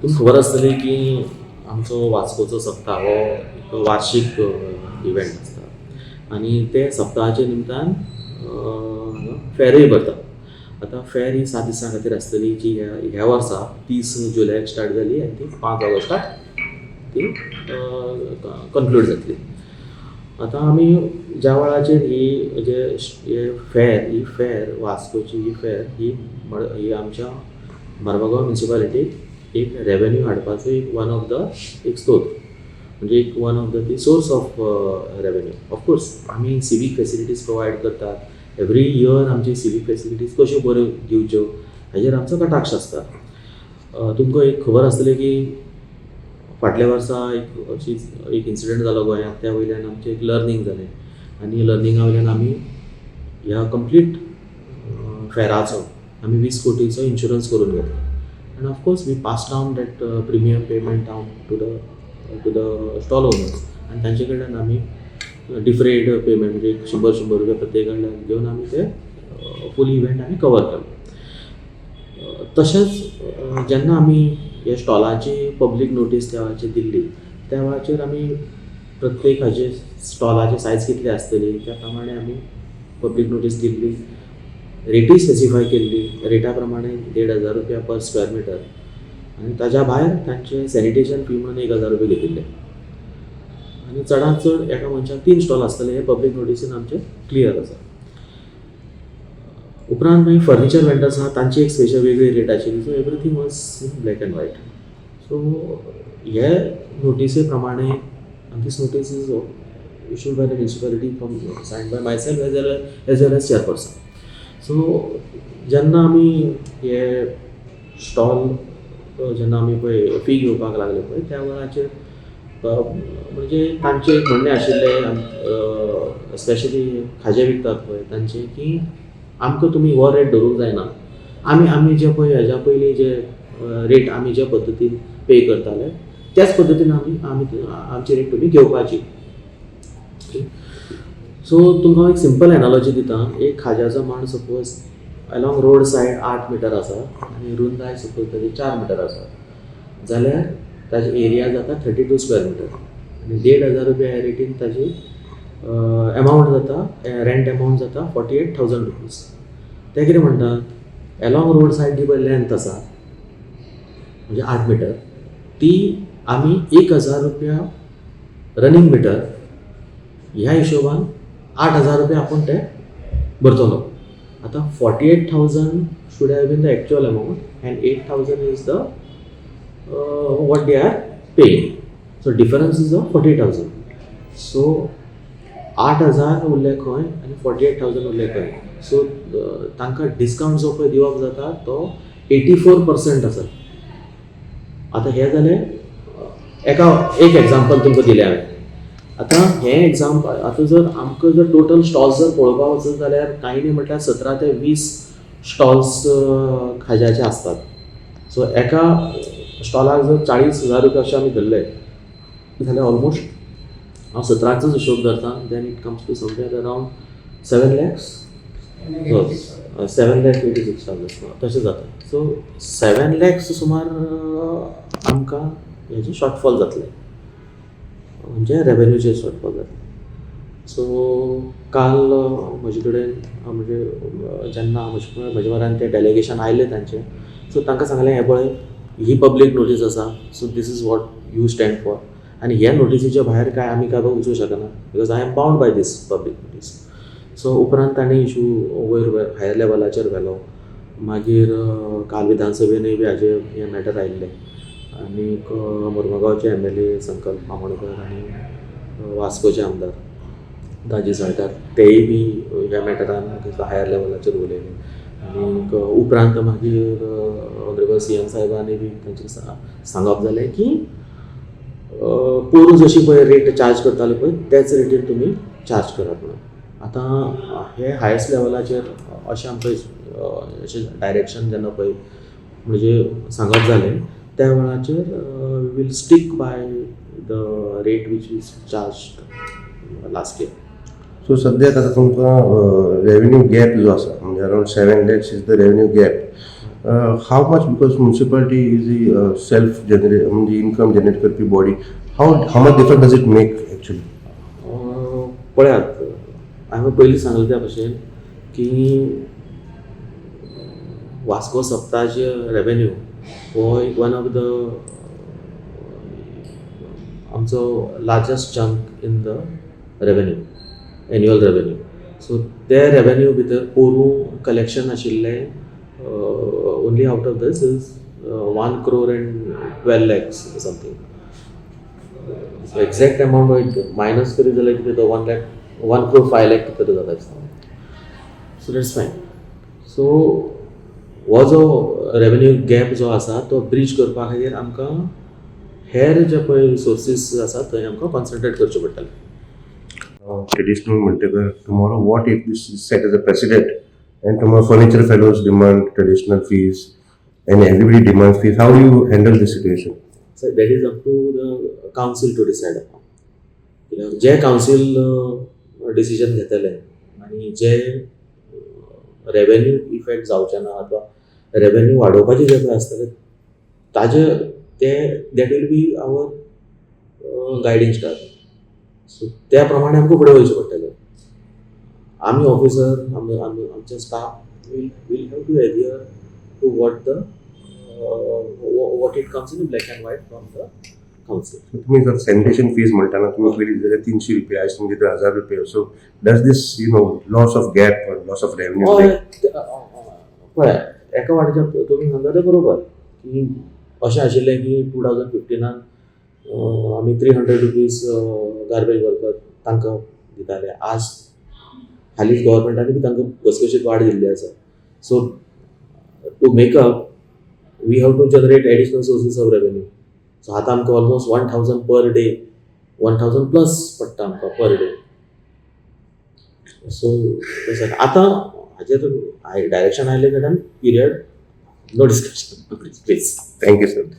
तुमकां खबर आसतली की आमचो वास्कोचो सप्ताह हो एक वार्षिक इव्हेंट आसता आनी ते सप्ताहाच्या निमतान फेरूय भरता. आतां फेर ही 7 दिसां खातीर आसतली जी ह्या वर्सा 30 जुलयाक स्टार्ट जाली आनी ती 5 ऑगस्टाक ती कन्क्लूड जातली. आतां आमी ज्या वेळाचेर ही फेर वास्कोची ही फेर ही आमच्या मर्मगांव म्युनिसिपालिटीक एक रेवेन्यू हाडपाचो एक वन ऑफ द एक स्त्रोत म्हणजे एक one of the source of revenue. Of course आमी सिवीक फेसिलिटीज प्रोवायड करतात. एवरी इयर आमची सिवीक फेसिलिटीज कश्यो बऱ्यो दिवच्यो हाजेर आमचो कटाक्ष आसता. तुमकां एक खबर आसतली की फाटल्या वर्सा एक इन्सिडंट जालो गोंयांत. त्या वयल्यान आमचें एक लर्निंग जालें आनी लर्निंगा वयल्यान आमी ह्या कंप्लीट फेराचो आमी 20 कोटीचो इन्शुरन्स करून घेतलो. आनी of course we pass down that premium payment down to the stall owners आनी तांचे कडल्यान आमी डिफरेड पेमेंट म्हणजे 100 रुपया प्रत्येक कडल्यान घेवन आमी ते फूल इव्हेंट आमी कवर केलो. तशेंच जेन्ना आमी ह्या स्टॉलाची पब्लीक नोटीस त्या वेळाचेर दिल्ली त्या वेळाचेर आमी प्रत्येक हाचे स्टॉलाची सायज कितली आसतली त्या प्रमाणे आमी पब्लीक नोटीस दिल्ली. रेटी स्पेसिफाय केल्ली. रेटा प्रमाणे 1,500 रुपया पर स्क्वेअर मिटर आनी ताज्या भायर तांचे सॅनिटेशन फी म्हणून 1,000 रुपया घेतिल्ले. आनी चडांत चड एका मनशाक 3 स्टॉल आसतले हे पब्लीक नोटीसीन आमचे क्लियर आसा. उपरांत मागीर फर्निचर वेंडर्स आहा तांची एक स्पेशल वेगळी रेट आशिल्ली. So everything was in black and white. So हे नोटिसे प्रमाणे this notice is issued by the municipality from signed by myself as well as chairperson. So जेन्ना आमी हे स्टॉल जेन्ना आमी पळय फी घेवपाक लागले पळय त्या वेळाचेर म्हणजे तांचें एक म्हणणें आशिल्लें स्पेशली खाजें विकतात पळय तांचें की आमकां तुमी हो रेट धरूंक जायना. आमी जे पळय हेज्या पयलीं जे रेट आमी जे पद्दतीन पे करताले त्याच पद्दतीन आमची रेट तुमी घेवपाची. सो तुमकां एक सिंपल एनालॉजी दिता. एक खाज्याचो मांड suppose along road side 8 metre आसा आनी रुंदाय सपोज ताजी 4 मिटर आसा जाल्यार ताजी एरिया जाता 32 स्क्वेअर मिटर आनी 1,500 रुपया ह्या रेटीन ताजी एमावंट जाता रेंट एमावंट जाता 48,000 रुपीज. ते कितें म्हणटात अलॉंग रोड सायड जी पळय लेंथ आसा म्हणजे 8 मिटर ती आमी 1,000 रुपया रनिंग मिटर ह्या हिशोबान 8,000 रुपया आपूण ते भरतलो. आतां 48,000 should have been the actual amount and 8,000 is the what they are paying. So difference is of 48,000. So 8,000 उरले खंय आनी 48,000 उरले खंय. सो तांकां डिस्कावंट जो पळय दिवप जाता तो 84% आसा. आतां हे जालें एक एग्जाम्पल तुमकां दिलें हांवें. आतां हें एग्जाम्पल आतां जर आमकां जर टोटल स्टॉल्स जर पळोवपाक वचत जाल्यार कांय न्ही म्हटल्यार 17 ते 20 स्टॉल्स खाज्याचे आसतात. सो एका स्टॉलाक जर 40,000 रुपया अशें आमी धरले जाल्यार ऑलमोस्ट हांव 17चोच हिशोब धरता. Then it comes to somewhere around 7 lakhs 7,86,000 तशें जाता. सो 7 lakhs सुमार आमकां हेजे शॉर्टफॉल जातले म्हणजे रेवेन्यूचे शॉर्टफॉल जातले. सो काल म्हजे कडेन म्हणजे जेन्ना म्हजे म्हऱ्यान ते डेलिगेशन आयलें तांचें सो तांकां सांगलें हें पळय ही पब्लीक नोटीस आसा. So this is what you stand for आनी ह्या नोटिसीच्या भायर काय आमी काय वचूंक शकना because I am bound by this public notice. So उपरांत ताणें इशू वयर हायर लेवलाचेर व्हेलो. मागीर काल विधानसभेनूय बी हे मॅटर आयिल्ले आनीक मुर्मगांवचे MLA संकल्प बामणकर आनी वास्कोचे आमदार दाजी साळकार तेय बी ह्या मॅटरान हायर लेवलाचेर उलयले. आनीक उपरांत मागीर ऑनरेबल CM साहेबांनी बी तांचे सांगप जालें की पोरू जशी पळय रेट चार्ज करताले पळय त्याच रेटीर तुमी चार्ज करात म्हणून. आतां हे हायस्ट लेवलाचेर अशें आमकां अशें डायरेक्शन जेन्ना पळय म्हणजे सांगप जालें त्या वेळाचेर we will stick by the rate which is charge last year. So सद्याक आतां तुमकां रेवेन्यू गॅप जो आसा म्हणजे around 7 lakhs is the revenue gap how much, because municipality is the self-generate, the income generate Karpi body, how much difference does it make actually? पळयात हांवें पयलीं सांगलें त्या भशेन की वास्को सप्ताचे रेवेन्यू हो एक वन ऑफ द आमचो largest chunk in the revenue, annual revenue. So ते रेवेन्यू भितर पोरूं कलेक्शन आशिल्लें only out of this is 1 crore and 12 lakhs something. So exact amount minus करी जाल्यार कितें तो 1 crore 5 lakh कितें जाता दिसता. सो दॅट्स फायन. सो हो जो रेवेन्यू गॅप जो आसा तो ब्रीज करपा खातीर आमकां हेर जे पळय रिसोर्सीस आसा थंय आमकां कॉन्सन्ट्रेट करचें पडटलें. Traditional म्हणटकर tomorrow what if this is set as a precedent and tomorrow furniture fellows demand traditional fees and everybody demands fees, how do you handle this situation? So that is up to the council to decide upon. जे council decision घेतले आनी जे revenue effect जावचे ना अथवा revenue वाडोवपाचे जे पळय आसतले ताजे ते that will be our guiding star. So त्या प्रमाणे आमकां फुडें वयचें पडटलें. आमी ऑफिसर आमचे staff will have to adhere to what it comes in black and white from the council. So तुम्ही जर सॅनिटेशन फीज म्हणटाना तुम्ही पयलीं जाल्यार 300 रुपया, आयज तुमचे 1000 रुपया. So does this loss of gap और लॉस ऑफ रेवेन्यू? पळय एका वाटेच्यान तुमी सांगता तें बरोबर की अशें आशिल्लें की 2015 आमी 300 रुपीज गार्बेज वर्कर तांकां दिताले. आज हालींच गव्हर्मेंटानी बी तांकां घसघशीत वाड दिल्ली आसा. So to make up we have to generate additional sources of revenue. So आतां आमकां ऑलमोस्ट 1000 पर डे, 1000 प्लस पडटा आमकां पर डे. सो आतां हाजेर डायरेक्शन आयले कडल्यान period no discussion please. Thank you sir.